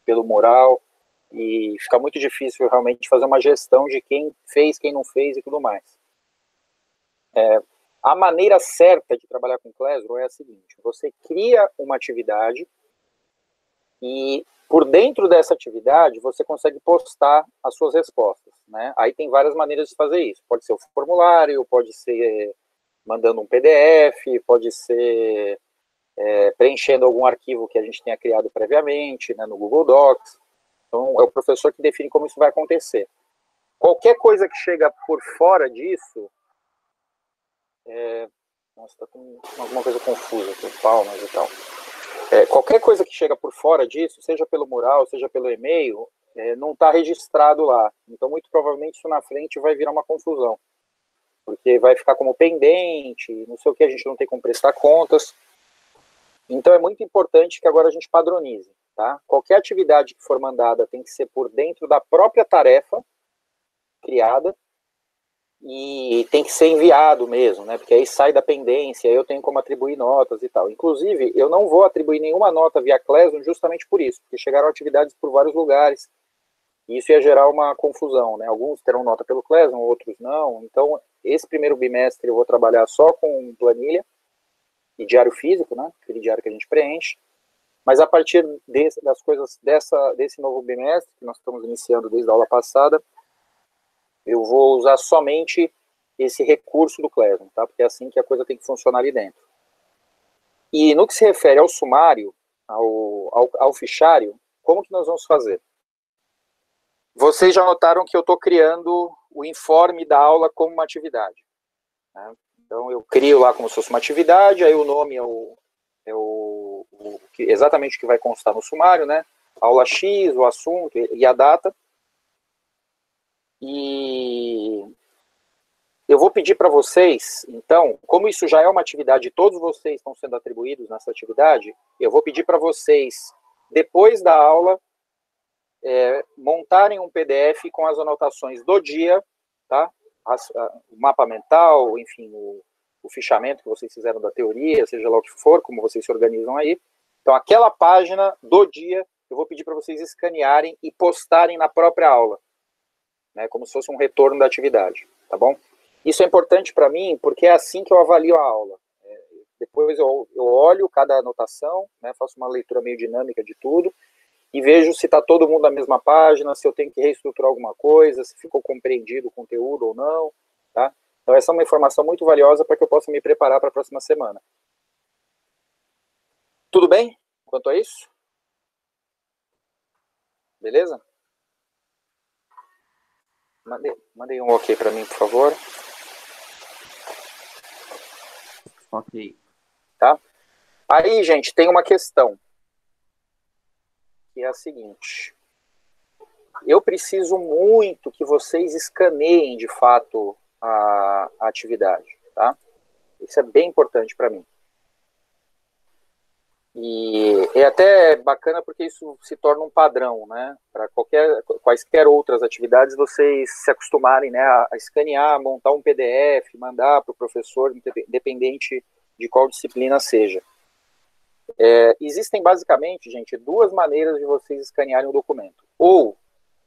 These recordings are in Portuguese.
pelo mural, e fica muito difícil realmente fazer uma gestão de quem fez, quem não fez e tudo mais. A maneira certa de trabalhar com Classroom é a seguinte: você cria uma atividade e por dentro dessa atividade você consegue postar as suas respostas, né? Aí tem várias maneiras de fazer isso. Pode ser o formulário, pode ser mandando um PDF, pode ser preenchendo algum arquivo que a gente tenha criado previamente, né, no Google Docs. Então é o professor que define como isso vai acontecer. Qualquer coisa que chega por fora disso, nossa, tá com alguma coisa confusa, com palmas e tal. Qualquer coisa que chega por fora disso, seja pelo mural, seja pelo e-mail, não está registrado lá. Então, muito provavelmente, isso na frente vai virar uma confusão. Porque vai ficar como pendente, não sei o que, a gente não tem como prestar contas. Então, é muito importante que agora a gente padronize. Tá? Qualquer atividade que for mandada tem que ser por dentro da própria tarefa criada, e tem que ser enviado mesmo, né? Porque aí sai da pendência, aí eu tenho como atribuir notas e tal. Inclusive, eu não vou atribuir nenhuma nota via Classroom justamente por isso, porque chegaram atividades por vários lugares, e isso ia gerar uma confusão, né? Alguns terão nota pelo Classroom, outros não. Então, esse primeiro bimestre eu vou trabalhar só com planilha e diário físico, né? Aquele diário que a gente preenche. Mas a partir das coisas desse novo bimestre, que nós estamos iniciando desde a aula passada, eu vou usar somente esse recurso do Classroom, tá? Porque é assim que a coisa tem que funcionar ali dentro. E no que se refere ao sumário, ao fichário, como que nós vamos fazer? Vocês já notaram que eu estou criando o informe da aula como uma atividade, né? Então eu crio lá como se fosse uma atividade, aí o nome exatamente o que vai constar no sumário, né? Aula X, o assunto e a data. E eu vou pedir para vocês, então, como isso já é uma atividade, todos vocês estão sendo atribuídos nessa atividade, eu vou pedir para vocês, depois da aula, montarem um PDF com as anotações do dia, tá? O mapa mental, enfim, o fichamento que vocês fizeram da teoria, seja lá o que for, como vocês se organizam aí. Então, aquela página do dia, eu vou pedir para vocês escanearem e postarem na própria aula, né, como se fosse um retorno da atividade, tá bom? Isso é importante para mim, porque é assim que eu avalio a aula. Depois eu olho cada anotação, né, faço uma leitura meio dinâmica de tudo, e vejo se está todo mundo na mesma página, se eu tenho que reestruturar alguma coisa, se ficou compreendido o conteúdo ou não, tá? Então essa é uma informação muito valiosa para que eu possa me preparar para a próxima semana. Tudo bem quanto a isso? Beleza? Mandei um ok para mim, por favor. Ok. Tá? Aí, gente, tem uma questão, que é a seguinte: eu preciso muito que vocês escaneiem, de fato, a atividade, tá? Isso é bem importante para mim. E é até bacana porque isso se torna um padrão, né? Para quaisquer outras atividades, vocês se acostumarem, né, a escanear, montar um PDF, mandar para o professor, independente de qual disciplina seja. Existem basicamente, gente, duas maneiras de vocês escanearem o documento. Ou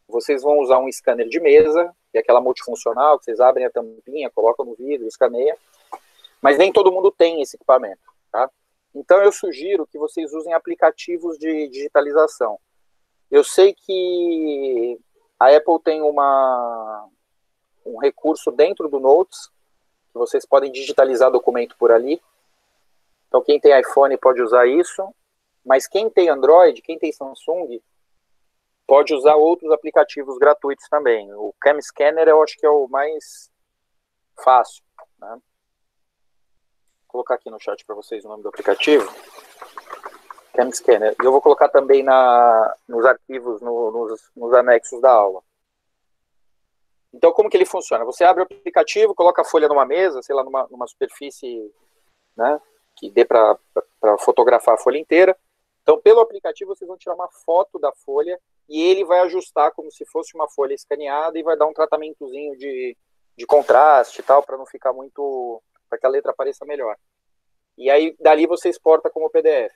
vocês vão usar um scanner de mesa, que é aquela multifuncional, que vocês abrem a tampinha, colocam no vidro, escaneia, mas nem todo mundo tem esse equipamento, tá? Então eu sugiro que vocês usem aplicativos de digitalização. Eu sei que a Apple tem um recurso dentro do Notes, que vocês podem digitalizar documento por ali. Então quem tem iPhone pode usar isso, mas quem tem Android, quem tem Samsung, pode usar outros aplicativos gratuitos também. O Cam Scanner eu acho que é o mais fácil, né? Vou colocar aqui no chat para vocês o nome do aplicativo. Cam Scanner. E eu vou colocar também nos arquivos, nos anexos da aula. Então, como que ele funciona? Você abre o aplicativo, coloca a folha numa mesa, sei lá, numa superfície, né, que dê para fotografar a folha inteira. Então, pelo aplicativo, vocês vão tirar uma foto da folha e ele vai ajustar como se fosse uma folha escaneada e vai dar um tratamentozinho de contraste e tal, para não ficar muito... para que a letra apareça melhor. E aí, dali você exporta como PDF,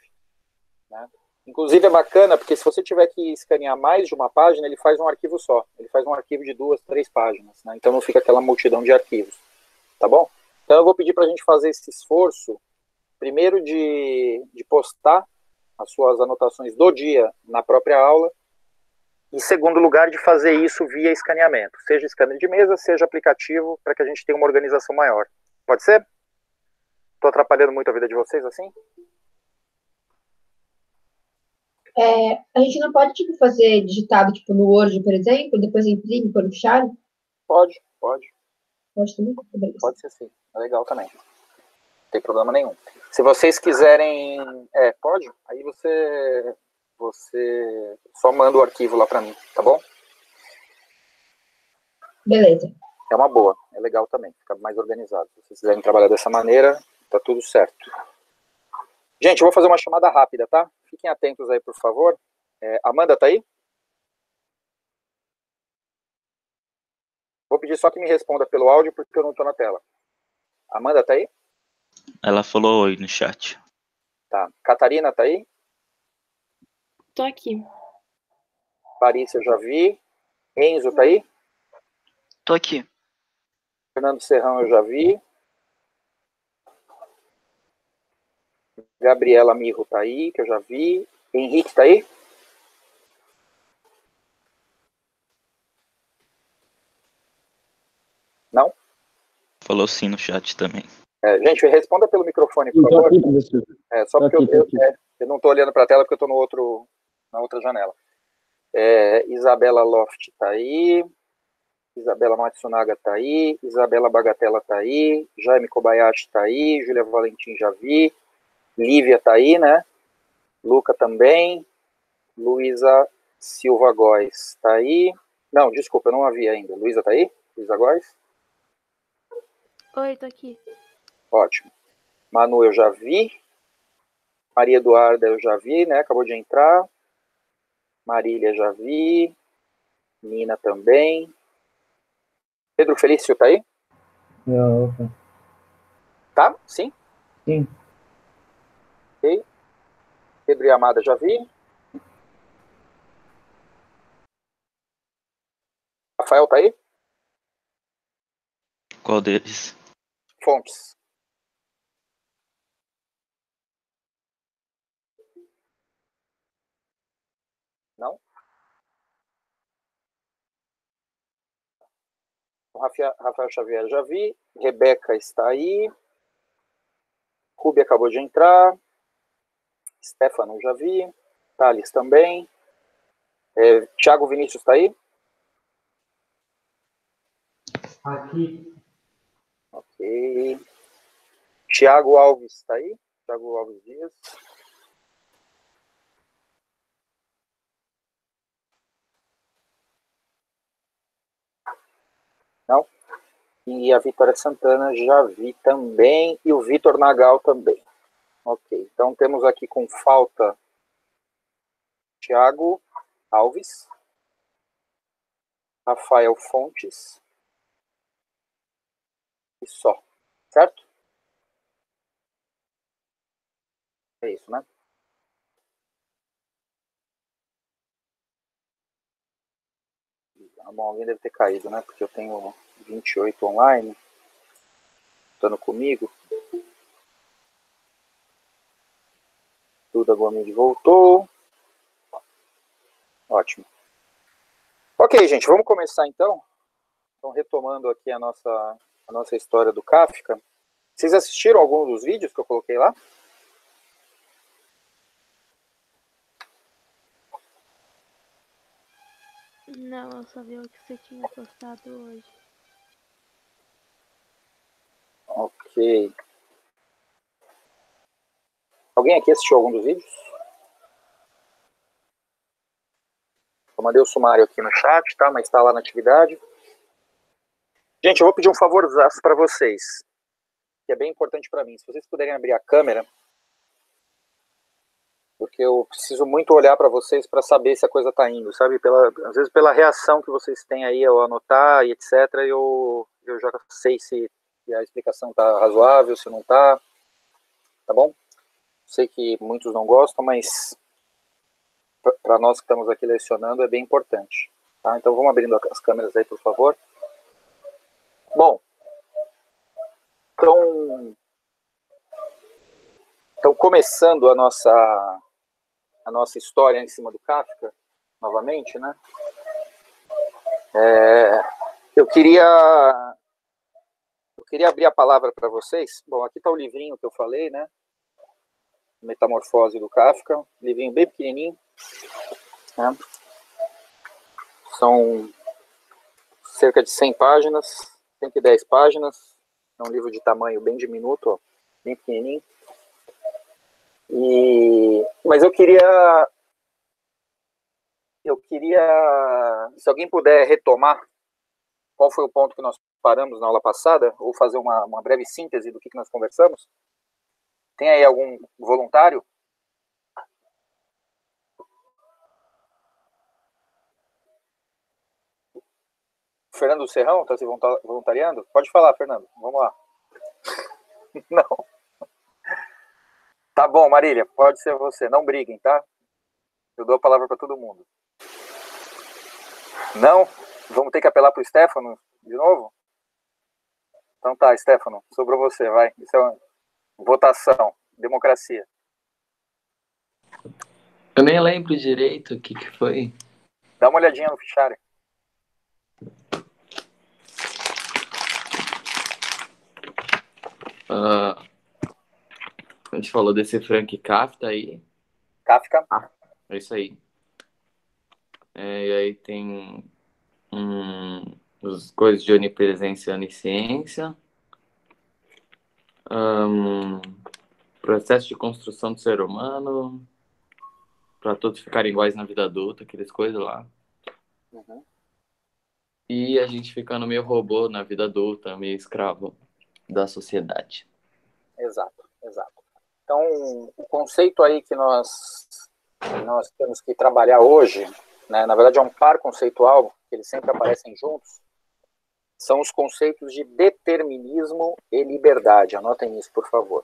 né? Inclusive é bacana, porque se você tiver que escanear mais de uma página, ele faz um arquivo só. Ele faz um arquivo de 2, 3 páginas, né? Então não fica aquela multidão de arquivos, tá bom? Então eu vou pedir para a gente fazer esse esforço, primeiro de postar as suas anotações do dia na própria aula, em segundo lugar, de fazer isso via escaneamento, seja scanner de mesa, seja aplicativo, para que a gente tenha uma organização maior. Pode ser? Estou atrapalhando muito a vida de vocês assim? A gente não pode, tipo, fazer digitado, tipo, no Word, por exemplo, depois imprime, põe no fichário? Pode. Pode também? Beleza. Pode ser sim, é legal também. Não tem problema nenhum. Se vocês quiserem... pode? Aí você só manda o arquivo lá para mim, tá bom? Beleza. É uma boa, é legal também, fica mais organizado. Se vocês quiserem trabalhar dessa maneira, tá tudo certo. Gente, eu vou fazer uma chamada rápida, tá? Fiquem atentos aí, por favor. Amanda, tá aí? Vou pedir só que me responda pelo áudio, porque eu não tô na tela. Amanda, tá aí? Ela falou oi no chat. Tá. Catarina, tá aí? Tô aqui. Parícia, eu já vi. Enzo, tá aí? Tô aqui. Fernando Serrão, eu já vi. Gabriela Mirro tá aí, que eu já vi. Henrique tá aí? Não? Falou sim no chat também. Gente, responda pelo microfone, por favor. Aqui, professor. Só porque Tô aqui. eu não estou olhando para a tela, porque eu estou na outra janela. Isabela Loft tá aí. Isabela Matsunaga tá aí. Isabela Bagatella tá aí. Jaime Kobayashi tá aí. Júlia Valentim já vi. Lívia tá aí, né? Luca também. Luísa Silva Góes tá aí. Não, desculpa, eu não a vi ainda. Luísa tá aí? Luísa Góes? Oi, tô aqui. Ótimo. Manu eu já vi. Maria Eduarda eu já vi, né? Acabou de entrar. Marília já vi. Nina também. Pedro Felício tá aí? Opa. Tá? Sim? Sim. Ok. Pedro e Amada já vi. Rafael tá aí? Qual deles? Fontes. Não? O Rafael Xavier já vi. Rebeca está aí. Rubi acabou de entrar. Stefano já vi. Thales também. Thiago Vinícius está aí? Aqui. Ok. Thiago Alves está aí? Thiago Alves Dias. Não? E a Vitória Santana já vi também. E o Vitor Nagal também. Ok. Então temos aqui com falta Thiago Alves. Rafael Fontes. E só. Certo? É isso, né? Bom, alguém deve ter caído, né? Porque eu tenho 28 online. Estando comigo. Duda Gomes voltou. Ótimo. Ok, gente, vamos começar então. Então, retomando aqui a nossa história do Kafka. Vocês assistiram algum dos vídeos que eu coloquei lá? Não, eu só vi o que você tinha postado hoje. Ok. Alguém aqui assistiu algum dos vídeos? Eu mandei o sumário aqui no chat, tá? Mas está lá na atividade. Gente, eu vou pedir um favorzaço para vocês, que é bem importante para mim. Se vocês puderem abrir a câmera, porque eu preciso muito olhar para vocês para saber se a coisa está indo, sabe? Às vezes pela reação que vocês têm aí ao anotar e etc, eu já sei se a explicação está razoável, se não está, tá bom? Sei que muitos não gostam, mas para nós que estamos aqui lecionando, é bem importante. Tá? Então, vamos abrindo as câmeras aí, por favor. Bom, então começando a nossa história em cima do Kafka, novamente, né? Eu queria abrir a palavra para vocês. Bom, aqui está o livrinho que eu falei, né? Metamorfose do Kafka, livrinho bem pequenininho, né? São cerca de 100 páginas, 110 páginas, é um livro de tamanho bem diminuto, ó, bem pequenininho. Mas eu queria, se alguém puder retomar qual foi o ponto que nós paramos na aula passada, ou fazer uma breve síntese do que nós conversamos. Tem aí algum voluntário? Fernando Serrão está se voluntariando? Pode falar, Fernando. Vamos lá. Não. Tá bom, Marília, pode ser você. Não briguem, tá? Eu dou a palavra para todo mundo. Não? Vamos ter que apelar para o Stefano de novo? Então tá, Stefano, sobrou você, vai. Isso é uma votação, democracia. Eu nem lembro direito o que foi. Dá uma olhadinha no fichário. A gente falou desse Frank Kafka aí. Kafka. É isso aí. E aí tem as coisas de onipresença e onisciência. Processo de construção do ser humano. Para todos ficarem iguais na vida adulta, aquelas coisas lá. Uhum. E a gente ficando meio robô na vida adulta, meio escravo da sociedade. Exato. Então, o conceito aí que nós temos que trabalhar hoje, né, na verdade é um par conceitual, que eles sempre aparecem juntos, são os conceitos de determinismo e liberdade. Anotem isso, por favor.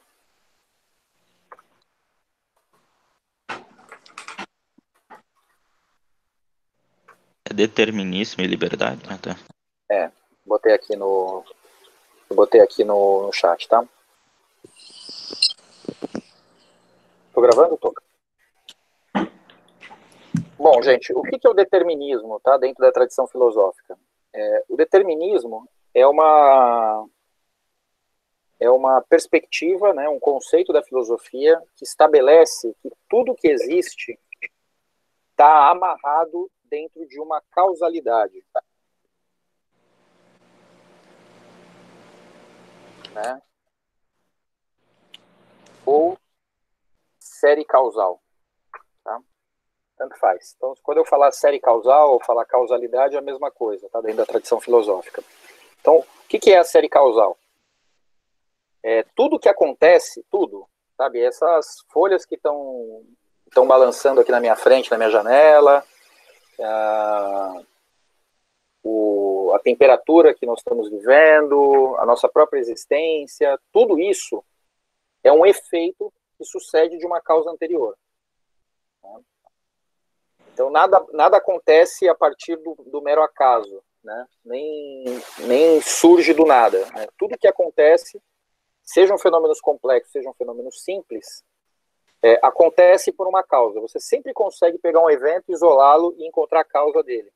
É determinismo e liberdade, né? Tá. Botei aqui no chat, tá? Tô gravando, Toca? Bom, gente, o que é o determinismo, tá? Dentro da tradição filosófica? O determinismo é uma perspectiva, né, um conceito da filosofia que estabelece que tudo que existe está amarrado dentro de uma causalidade. Né? Ou série causal. Tá? Tanto faz. Então, quando eu falar série causal ou falar causalidade, é a mesma coisa, tá? Dentro da tradição filosófica. Então, o que é a série causal? Tudo que acontece, tudo, sabe? Essas folhas que estão balançando aqui na minha frente, na minha janela, a temperatura que nós estamos vivendo, a nossa própria existência, tudo isso é um efeito que sucede de uma causa anterior. Né? Então, nada acontece a partir do mero acaso, né? Nem surge do nada. Né? Tudo que acontece, sejam fenômenos complexos, sejam fenômenos simples, acontece por uma causa. Você sempre consegue pegar um evento, isolá-lo e encontrar a causa dele.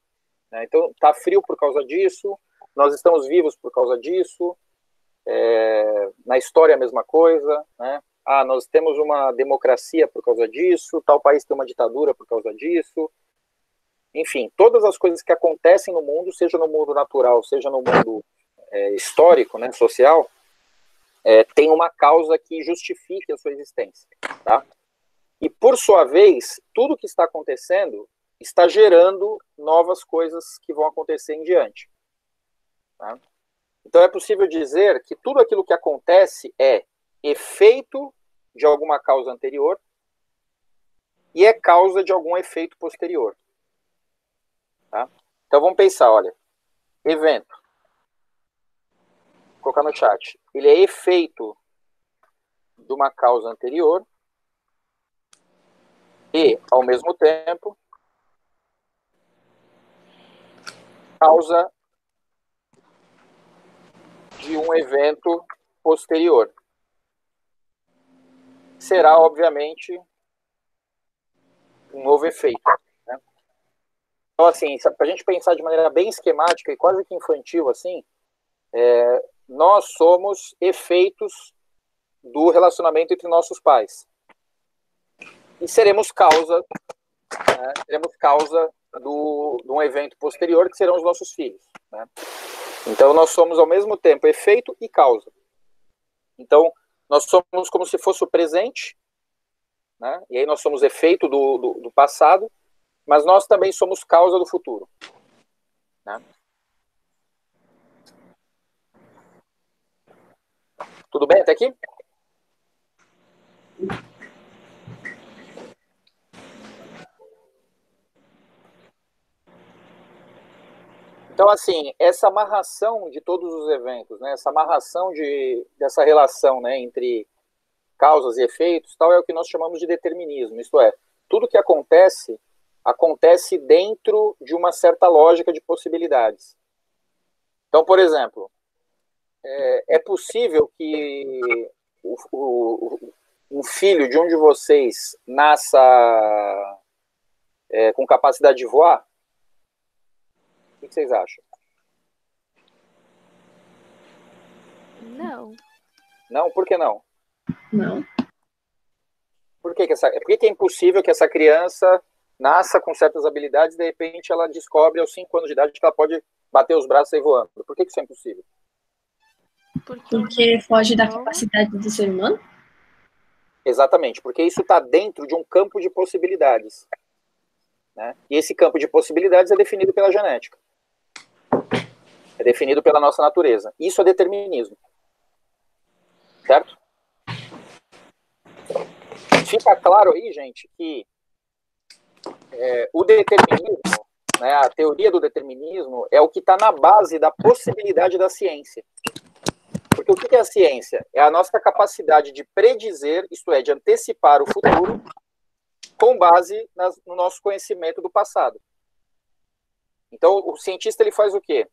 Né? Então, está frio por causa disso, nós estamos vivos por causa disso, na história a mesma coisa, né? Nós temos uma democracia por causa disso, tal país tem uma ditadura por causa disso. Enfim, todas as coisas que acontecem no mundo, seja no mundo natural, seja no mundo histórico, né, social, tem uma causa que justifique a sua existência. Tá? E, por sua vez, tudo que está acontecendo está gerando novas coisas que vão acontecer em diante. Tá? Então, é possível dizer que tudo aquilo que acontece é efeito de alguma causa anterior e é causa de algum efeito posterior. Tá? Então, vamos pensar, olha, evento. Vou colocar no chat. Ele é efeito de uma causa anterior e, ao mesmo tempo, causa de um evento posterior. Será, obviamente, um novo efeito. Né? Então, assim, para a gente pensar de maneira bem esquemática e quase que infantil, assim, nós somos efeitos do relacionamento entre nossos pais. E seremos causa de um evento posterior, que serão os nossos filhos. Né? Então, nós somos, ao mesmo tempo, efeito e causa. Então, nós somos como se fosse o presente, né? E aí nós somos efeito do passado, mas nós também somos causa do futuro. Né? Tudo bem até aqui? Então, assim, essa amarração de todos os eventos, né, essa amarração dessa relação, né, entre causas e efeitos, tal, é o que nós chamamos de determinismo. Isto é, tudo que acontece dentro de uma certa lógica de possibilidades. Então, por exemplo, é possível que um filho de um de vocês nasça com capacidade de voar? O que vocês acham? Não. Não? Por que não? Não. Por que é impossível que essa criança nasça com certas habilidades e, de repente, ela descobre aos 5 anos de idade que ela pode bater os braços e sair voando? Por que isso é impossível? Porque foge da capacidade do ser humano? Exatamente, porque isso está dentro de um campo de possibilidades. Né? E esse campo de possibilidades é definido pela genética. É definido pela nossa natureza. Isso é determinismo. Certo? Fica claro aí, gente, que o determinismo, né, a teoria do determinismo, é o que está na base da possibilidade da ciência. Porque o que é a ciência? É a nossa capacidade de predizer, isto é, de antecipar o futuro, com base no nosso conhecimento do passado. Então, o cientista ele faz o quê?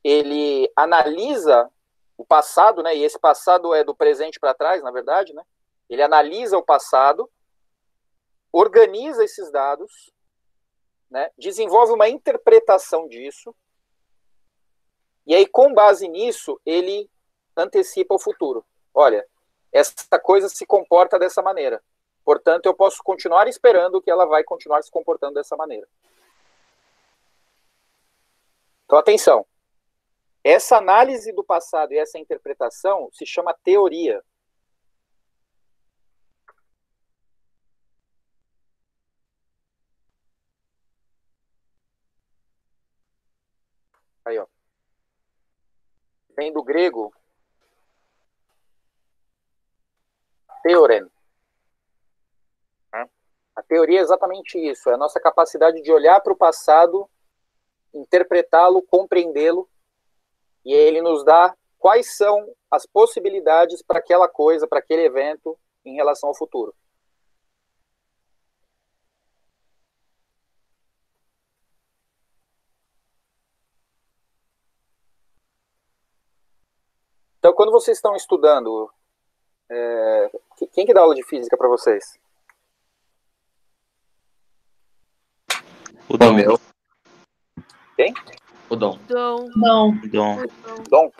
Ele analisa o passado, né, e esse passado é do presente para trás, na verdade, né? Ele analisa o passado, organiza esses dados, né, desenvolve uma interpretação disso, e aí, com base nisso, ele antecipa o futuro. Olha, essa coisa se comporta dessa maneira. Portanto, eu posso continuar esperando que ela vai continuar se comportando dessa maneira. Então, atenção. Essa análise do passado e essa interpretação se chama teoria. Aí, ó. Vem do grego theoren. A teoria é exatamente isso, é a nossa capacidade de olhar para o passado, interpretá-lo, compreendê-lo, e ele nos dá quais são as possibilidades para aquela coisa, para aquele evento, em relação ao futuro. Então, quando vocês estão estudando, quem que dá aula de física para vocês? O Dom. meu. Quem? O Dom. Dom. Não. Dom. Dom?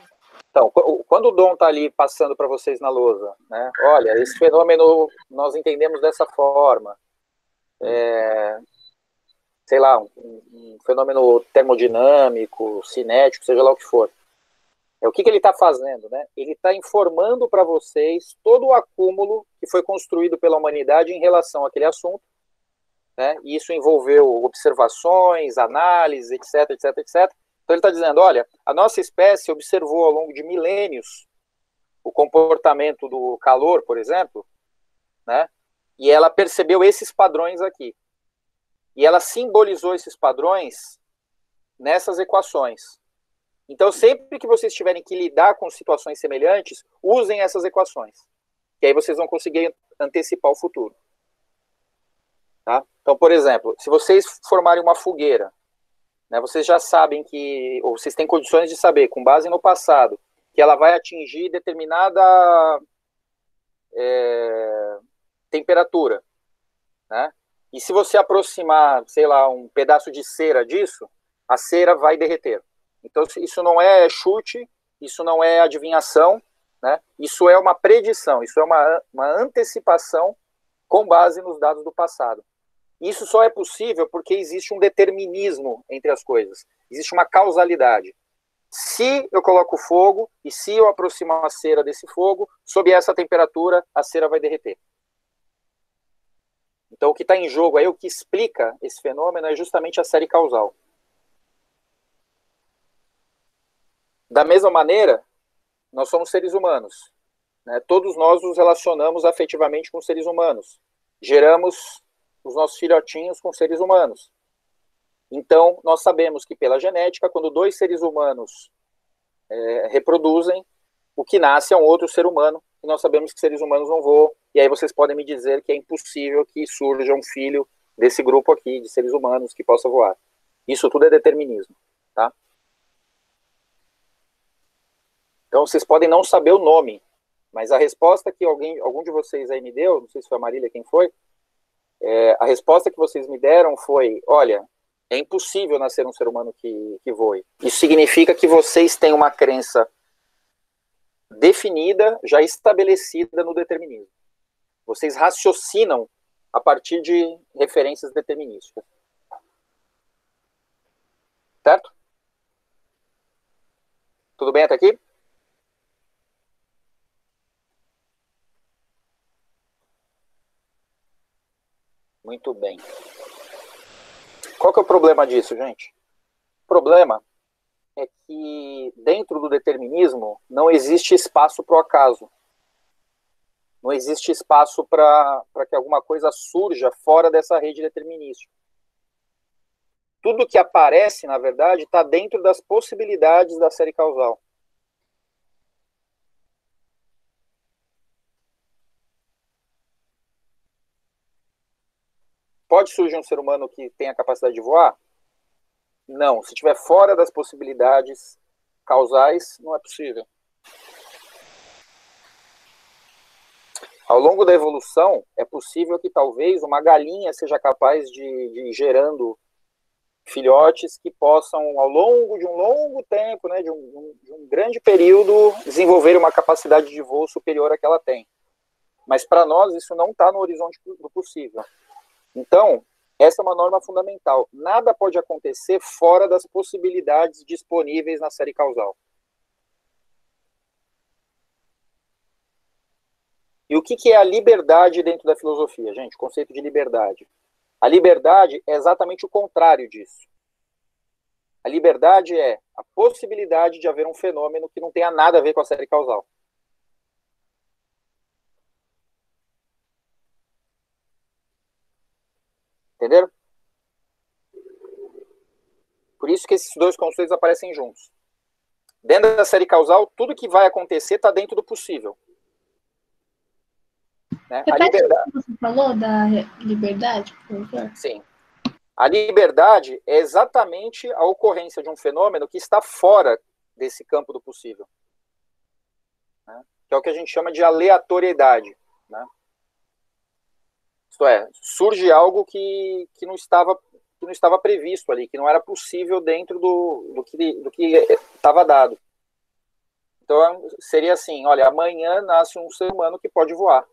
Então, quando o Dom está ali passando para vocês na lousa, né? Olha, esse fenômeno nós entendemos dessa forma. Sei lá, um fenômeno termodinâmico, cinético, seja lá o que for. O que ele está fazendo? Né? Ele está informando para vocês todo o acúmulo que foi construído pela humanidade em relação àquele assunto, né? E isso envolveu observações, análises, etc, etc, etc. Então ele está dizendo, olha, a nossa espécie observou ao longo de milênios o comportamento do calor, por exemplo, né? E ela percebeu esses padrões aqui. E ela simbolizou esses padrões nessas equações. Então, sempre que vocês tiverem que lidar com situações semelhantes, usem essas equações. E aí vocês vão conseguir antecipar o futuro. Tá? Então, por exemplo, se vocês formarem uma fogueira, né, vocês já sabem que, ou vocês têm condições de saber, com base no passado, que ela vai atingir determinada temperatura, né? E se você aproximar, sei lá, um pedaço de cera disso, a cera vai derreter. Então, isso não é chute, isso não é adivinhação, né? Isso é uma predição, isso é uma antecipação com base nos dados do passado. Isso só é possível porque existe um determinismo entre as coisas, existe uma causalidade. Se eu coloco fogo e se eu aproximo a cera desse fogo, sob essa temperatura, a cera vai derreter. Então, o que está em jogo aí, o que explica esse fenômeno é justamente a série causal. Da mesma maneira, nós somos seres humanos, né? Todos nós nos relacionamos afetivamente com seres humanos. Geramos os nossos filhotinhos com seres humanos. Então, nós sabemos que pela genética, quando dois seres humanos reproduzem, o que nasce é um outro ser humano, e nós sabemos que seres humanos não voam, e aí vocês podem me dizer que é impossível que surja um filho desse grupo aqui, de seres humanos, que possa voar. Isso tudo é determinismo, tá? Então, vocês podem não saber o nome, mas a resposta que algum de vocês aí me deu, não sei se foi a Marília quem foi, a resposta que vocês me deram foi, olha, é impossível nascer um ser humano que voe. Isso significa que vocês têm uma crença definida, já estabelecida no determinismo. Vocês raciocinam a partir de referências determinísticas. Certo? Tudo bem até aqui? Muito bem. Qual que é o problema disso, gente? O problema é que dentro do determinismo não existe espaço para o acaso. Não existe espaço para que alguma coisa surja fora dessa rede determinística. Tudo que aparece, na verdade, está dentro das possibilidades da série causal. Pode surgir um ser humano que tenha a capacidade de voar? Não. Se estiver fora das possibilidades causais, não é possível. Ao longo da evolução, é possível que talvez uma galinha seja capaz de ir gerando filhotes que possam, ao longo de um longo tempo, né, de um grande período, desenvolver uma capacidade de voo superior à que ela tem. Mas para nós isso não está no horizonte do possível. Então, essa é uma norma fundamental. Nada pode acontecer fora das possibilidades disponíveis na série causal. E o que é a liberdade dentro da filosofia, gente? O conceito de liberdade. A liberdade é exatamente o contrário disso. A liberdade é a possibilidade de haver um fenômeno que não tenha nada a ver com a série causal. Entenderam? Por isso que esses dois conceitos aparecem juntos. Dentro da série causal, tudo que vai acontecer está dentro do possível. Né? A liberdade... Você falou da liberdade, por favor? Sim. A liberdade é exatamente a ocorrência de um fenômeno que está fora desse campo do possível. Né? Que é o que a gente chama de aleatoriedade. Né? Isto é, surge algo que não estava previsto ali, que não era possível dentro do que estava dado. Então, seria assim, olha, amanhã nasce um ser humano que pode voar.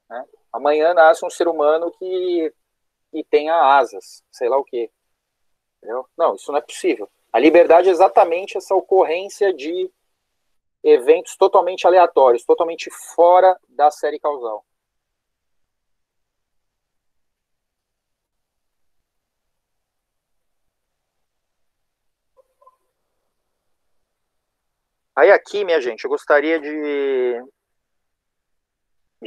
Né? Amanhã nasce um ser humano que tenha asas, sei lá o quê. Entendeu? Não, isso não é possível. A liberdade é exatamente essa ocorrência de eventos totalmente aleatórios, totalmente fora da série causal. Aí aqui, minha gente, eu gostaria de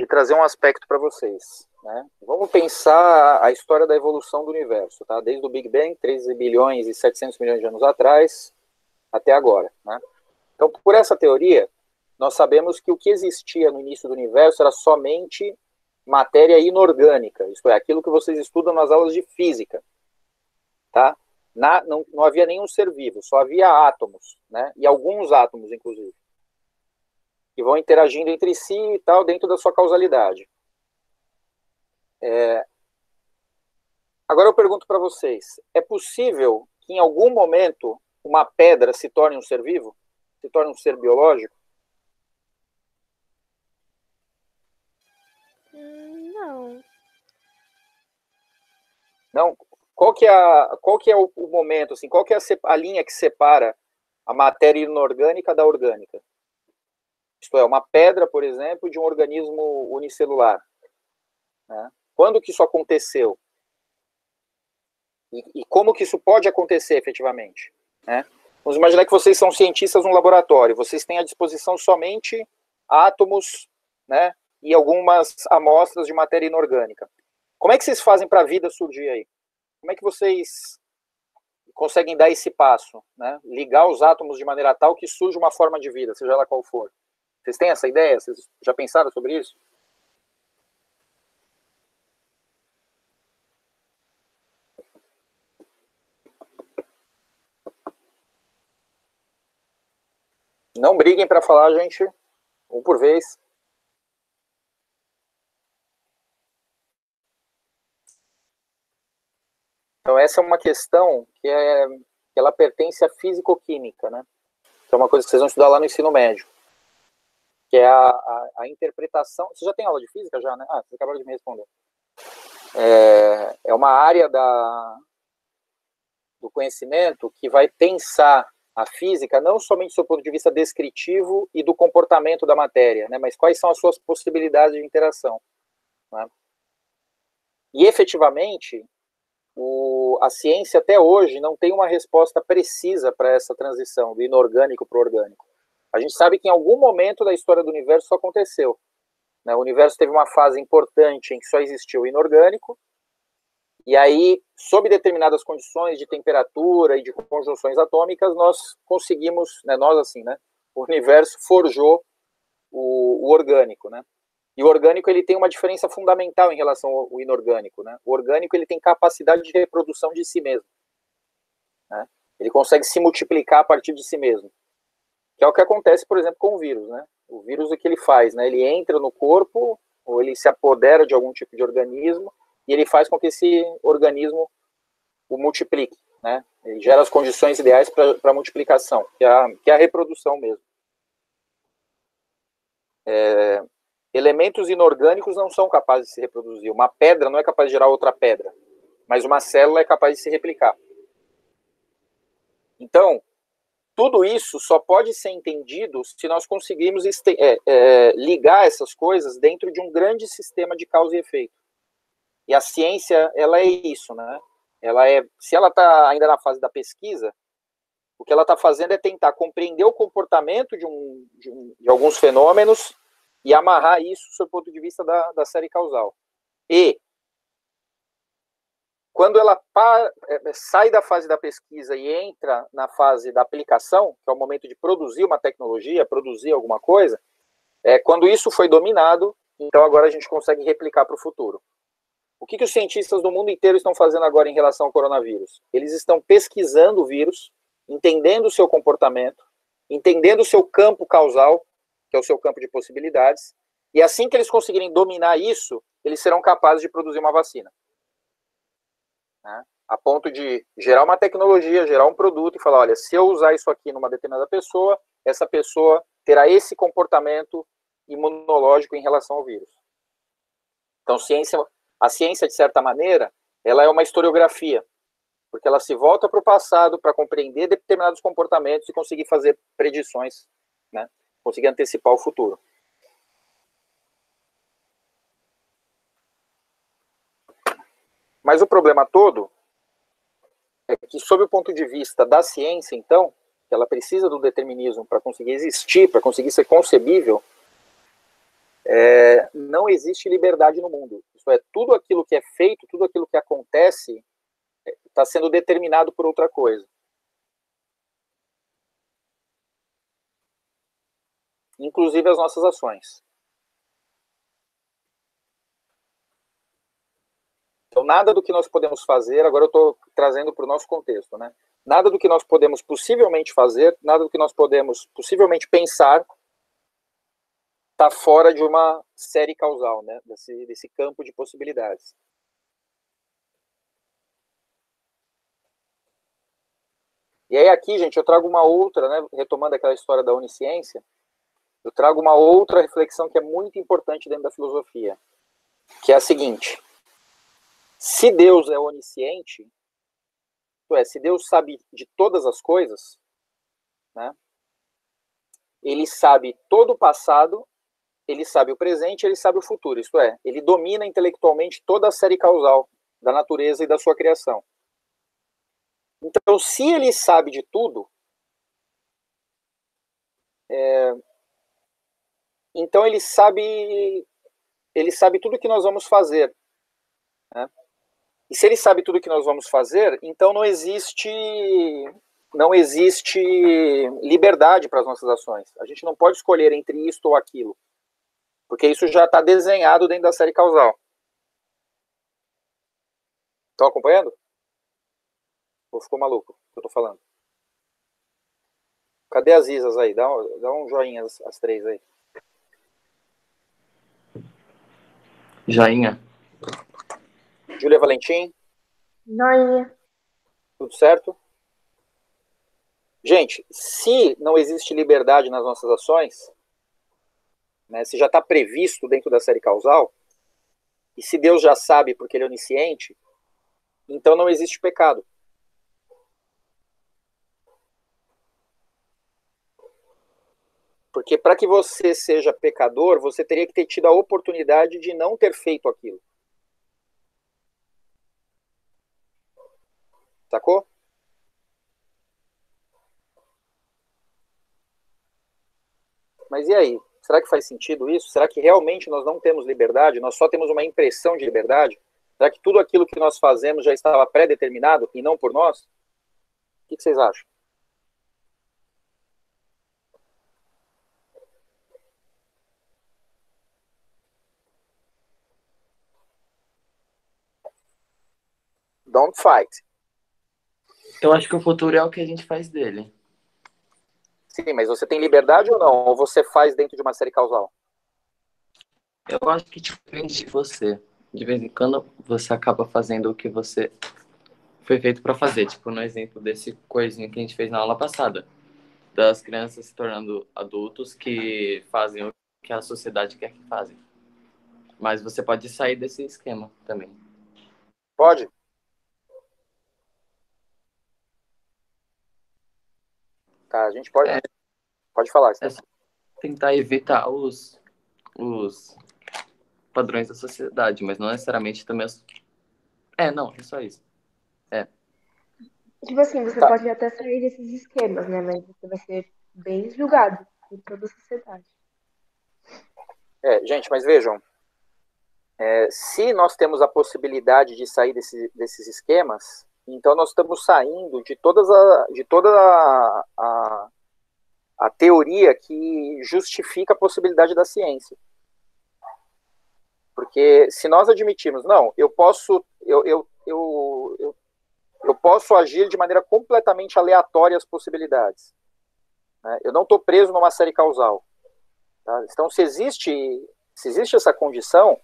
trazer um aspecto para vocês. Né? Vamos pensar a história da evolução do universo, tá? Desde o Big Bang, 13 bilhões e 700 milhões de anos atrás, até agora. Né? Então, por essa teoria, nós sabemos que o que existia no início do universo era somente matéria inorgânica, isto é, aquilo que vocês estudam nas aulas de física, tá? Não havia nenhum ser vivo, só havia átomos, né? E alguns átomos, inclusive, que vão interagindo entre si e tal, dentro da sua causalidade. Agora eu pergunto para vocês, é possível que em algum momento uma pedra se torne um ser vivo? Se torne um ser biológico? Não. Não? Qual que é o momento, assim, qual que é a linha que separa a matéria inorgânica da orgânica? Isto é, uma pedra, por exemplo, de um organismo unicelular. Né? Quando que isso aconteceu? E como que isso pode acontecer efetivamente? Né? Vamos imaginar que vocês são cientistas no laboratório, vocês têm à disposição somente átomos, né, e algumas amostras de matéria inorgânica. Como é que vocês fazem para a vida surgir aí? Como é que vocês conseguem dar esse passo, né? Ligar os átomos de maneira tal que surja uma forma de vida, seja ela qual for? Vocês têm essa ideia? Vocês já pensaram sobre isso? Não briguem para falar, gente, um por vez. Então essa é uma questão que ela pertence à físico-química, né? Que é uma coisa que vocês vão estudar lá no ensino médio, que é a interpretação. Você já tem aula de física já, né? Ah, você acabou de me responder. É uma área do conhecimento que vai pensar a física não somente do seu ponto de vista descritivo e do comportamento da matéria, né? Mas quais são as suas possibilidades de interação, né? E efetivamente a ciência até hoje não tem uma resposta precisa para essa transição do inorgânico para o orgânico. A gente sabe que em algum momento da história do universo isso aconteceu. Né? O universo teve uma fase importante em que só existiu o inorgânico, e aí, sob determinadas condições de temperatura e de conjunções atômicas, nós conseguimos, né, o universo forjou o orgânico, né? E o orgânico ele tem uma diferença fundamental em relação ao inorgânico, né? O orgânico ele tem capacidade de reprodução de si mesmo, né? Ele consegue se multiplicar a partir de si mesmo, que é o que acontece, por exemplo, com o vírus, né? O vírus, o que ele faz, né? Ele entra no corpo ou ele se apodera de algum tipo de organismo e ele faz com que esse organismo o multiplique, né? Ele gera as condições ideais para a multiplicação, que é a reprodução mesmo. Elementos inorgânicos não são capazes de se reproduzir. Uma pedra não é capaz de gerar outra pedra, mas uma célula é capaz de se replicar. Então, tudo isso só pode ser entendido se nós conseguirmos ligar essas coisas dentro de um grande sistema de causa e efeito. E a ciência, ela é isso, né? Se ela está ainda na fase da pesquisa, o que ela está fazendo é tentar compreender o comportamento de alguns fenômenos e amarrar isso do ponto de vista da série causal. E quando ela sai da fase da pesquisa e entra na fase da aplicação, que é o momento de produzir uma tecnologia, produzir alguma coisa, quando isso foi dominado, então agora a gente consegue replicar para o futuro. O que os cientistas do mundo inteiro estão fazendo agora em relação ao coronavírus? Eles estão pesquisando o vírus, entendendo o seu comportamento, entendendo o seu campo causal, que é o seu campo de possibilidades, e assim que eles conseguirem dominar isso, eles serão capazes de produzir uma vacina. Né? A ponto de gerar uma tecnologia, gerar um produto e falar, olha, se eu usar isso aqui numa determinada pessoa, essa pessoa terá esse comportamento imunológico em relação ao vírus. Então, a ciência, de certa maneira, ela é uma historiografia, porque ela se volta para o passado para compreender determinados comportamentos e conseguir fazer predições, né? Conseguir antecipar o futuro. Mas o problema todo é que, sob o ponto de vista da ciência, então, que ela precisa do determinismo para conseguir existir, para conseguir ser concebível, não existe liberdade no mundo. Isso é, tudo aquilo que é feito, tudo aquilo que acontece, está sendo determinado por outra coisa. Inclusive as nossas ações. Então, nada do que nós podemos fazer, agora eu estou trazendo para o nosso contexto, né? Nada do que nós podemos possivelmente fazer, nada do que nós podemos possivelmente pensar está fora de uma série causal, né? Desse campo de possibilidades. E aí aqui, gente, eu trago uma outra, né? Retomando aquela história da onisciência, eu trago uma outra reflexão que é muito importante dentro da filosofia, que é a seguinte: se Deus é onisciente, isto é, se Deus sabe de todas as coisas, né, ele sabe todo o passado, ele sabe o presente, ele sabe o futuro, isto é, ele domina intelectualmente toda a série causal da natureza e da sua criação. Então, se ele sabe de tudo, então ele sabe tudo que nós vamos fazer, né? E se ele sabe tudo que nós vamos fazer, então não existe liberdade para as nossas ações. A gente não pode escolher entre isto ou aquilo, porque isso já está desenhado dentro da série causal. Estão acompanhando? Ou ficou maluco o que eu estou falando? Cadê as Isas aí? Dá um joinha as três aí. Joinha. Júlia Valentim, Joinha. tudo certo? Gente, se não existe liberdade nas nossas ações, né, se já está previsto dentro da série causal, e se Deus já sabe porque ele é onisciente, então não existe pecado. Porque para que você seja pecador, você teria que ter tido a oportunidade de não ter feito aquilo. Sacou? Mas e aí? Será que faz sentido isso? Será que realmente nós não temos liberdade? Nós só temos uma impressão de liberdade? Será que tudo aquilo que nós fazemos já estava pré-determinado e não por nós? O que vocês acham? Don't fight. Eu acho que o futuro é o que a gente faz dele. Sim, mas você tem liberdade ou não? Ou você faz dentro de uma série causal? Eu acho que depende de você. De vez em quando você acaba fazendo o que você foi feito para fazer. Tipo, no exemplo desse coisinho que a gente fez na aula passada. Das crianças se tornando adultos que fazem o que a sociedade quer que fazem. Mas você pode sair desse esquema também. Pode? Tá, a gente pode. Pode falar. É só tentar evitar os padrões da sociedade, mas não necessariamente também não, é só isso. Tipo assim, você Tá. pode até sair desses esquemas, né? Mas você vai ser bem julgado por toda a sociedade. Gente, mas vejam, se nós temos a possibilidade de sair desses esquemas, então nós estamos saindo de toda a teoria que justifica a possibilidade da ciência. Porque se nós admitirmos, não, eu posso agir de maneira completamente aleatória às possibilidades, né? Eu não estou preso numa série causal. Tá? Então, se existe essa condição,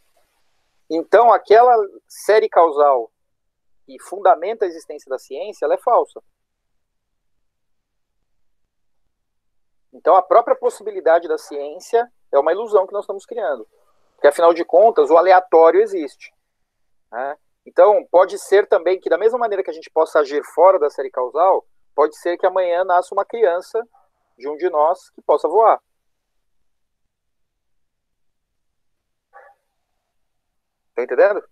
então aquela série causal que fundamenta a existência da ciência, ela é falsa. Então, a própria possibilidade da ciência é uma ilusão que nós estamos criando. Porque, afinal de contas, o aleatório existe, né? Então, pode ser também que, da mesma maneira que a gente possa agir fora da série causal, pode ser que amanhã nasça uma criança de um de nós que possa voar. Tá entendendo?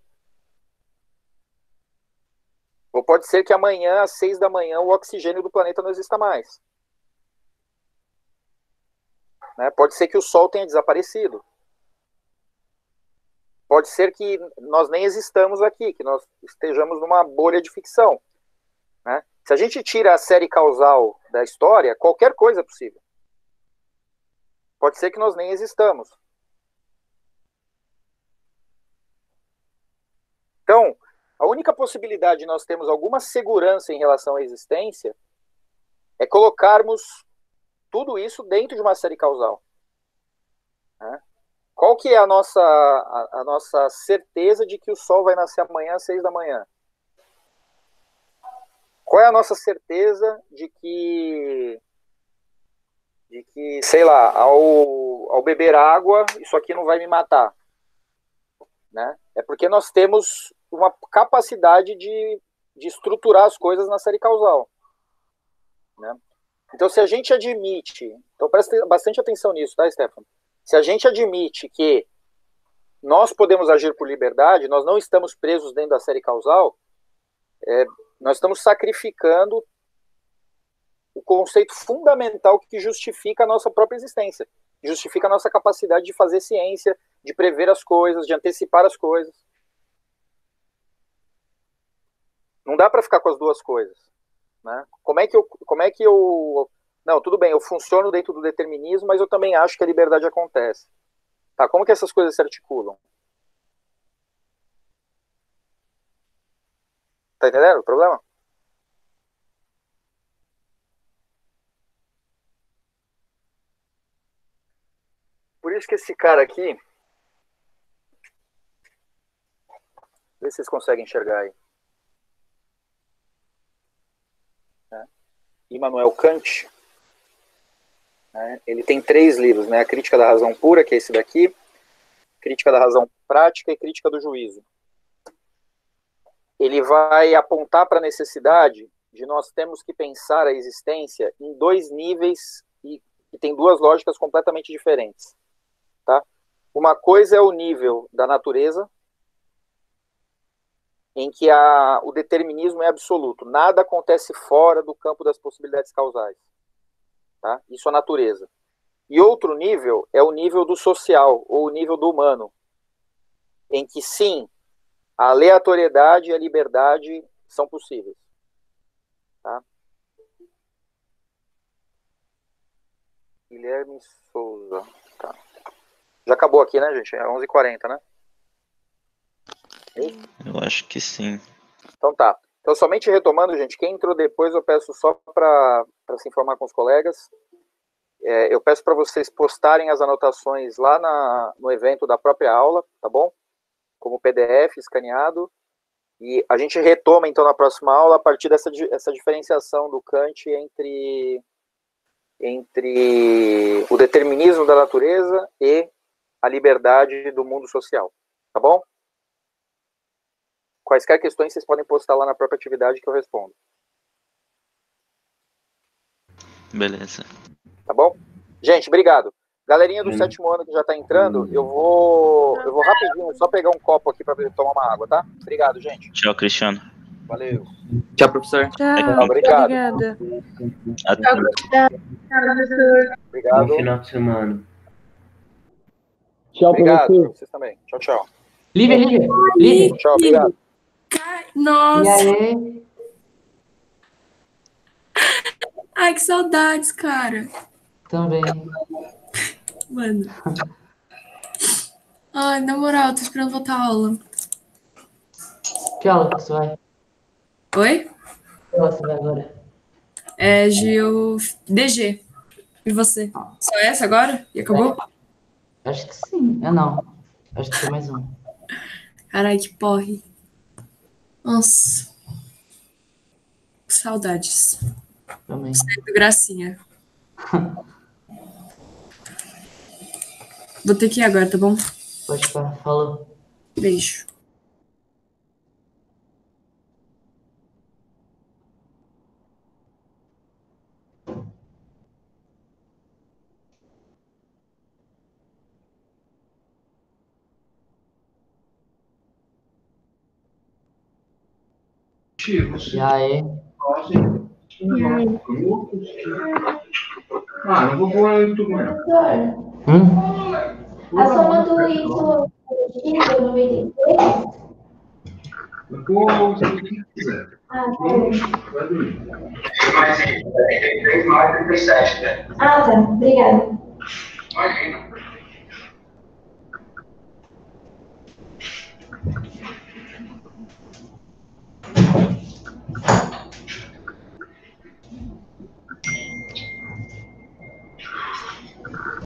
Ou pode ser que amanhã, às 6 da manhã, o oxigênio do planeta não exista mais. Né? Pode ser que o Sol tenha desaparecido. Pode ser que nós nem existamos aqui, que nós estejamos numa bolha de ficção. Né? Se a gente tira a série causal da história, qualquer coisa é possível. Pode ser que nós nem existamos. Então, A única possibilidade de nós termos alguma segurança em relação à existência é colocarmos tudo isso dentro de uma série causal. Né? Qual que é a nossa certeza de que o Sol vai nascer amanhã às 6 da manhã? Qual é a nossa certeza de que sei lá, ao beber água, isso aqui não vai me matar? Né? É porque nós temos uma capacidade de estruturar as coisas na série causal. Né? Então, se a gente admite... Então, presta bastante atenção nisso, tá, Stefano? Se a gente admite que nós podemos agir por liberdade, nós não estamos presos dentro da série causal, nós estamos sacrificando o conceito fundamental que justifica a nossa própria existência, que justifica a nossa capacidade de fazer ciência, de prever as coisas, de antecipar as coisas. Não dá para ficar com as duas coisas. Né? Como é que eu... Não, tudo bem, eu funciono dentro do determinismo, mas eu também acho que a liberdade acontece. Tá, como que essas coisas se articulam? Tá entendendo o problema? Por isso que esse cara aqui... Vê se vocês conseguem enxergar aí. Immanuel Kant, né, ele tem 3 livros, né, a Crítica da Razão Pura, que é esse daqui, Crítica da Razão Prática e Crítica do Juízo. Ele vai apontar para a necessidade de nós termos que pensar a existência em 2 níveis e tem 2 lógicas completamente diferentes. Tá? Uma coisa é o nível da natureza, em que o determinismo é absoluto. Nada acontece fora do campo das possibilidades causais. Tá? Isso é a natureza. E outro nível é o nível do social, ou o nível do humano, em que sim, a aleatoriedade e a liberdade são possíveis. Tá? Guilherme Souza. Tá. Já acabou aqui, né, gente? É 11h40, né? Eu acho que sim. Então tá. Então, somente retomando, gente, quem entrou depois, eu peço só para se informar com os colegas. Eu peço para vocês postarem as anotações lá no evento da própria aula, tá bom? Como PDF, escaneado. E a gente retoma, então, na próxima aula, a partir dessa diferenciação do Kant entre o determinismo da natureza e a liberdade do mundo social. Tá bom? Quaisquer questões vocês podem postar lá na própria atividade que eu respondo. Beleza. Tá bom? Gente, obrigado. Galerinha do 7º ano que já tá entrando, eu vou rapidinho só pegar um copo aqui para tomar uma água, tá? Obrigado, gente. Tchau, Cristiano. Valeu. Tchau, professor. Tchau, Obrigado. obrigada. Obrigado. Bom final de semana. Tchau, Obrigado. professor. Vocês também. Tchau, tchau. Lívia. Tchau, obrigado. Nossa, E aí? ai, que saudades, cara. Também. Mano. Ai, na moral, tô esperando voltar a aula. Que aula que você vai? Oi? Que aula você vai agora? É DG. E você? Só essa agora? E acabou? Acho que sim. Não. Acho que tem mais um. Carai, que porre. Nossa. Saudades. Também. Sai do Gracinha. Vou ter que ir agora, tá bom? Pode ficar. Falou. Beijo. E aí? Ah, não vou pôr no YouTube, não. A soma do Y deu 93? Eu vou fazer o que quiser. Ah, tá bom. Vai dormir. Mais 33, mais 37, né? Ah, tá. Obrigada. Imagina.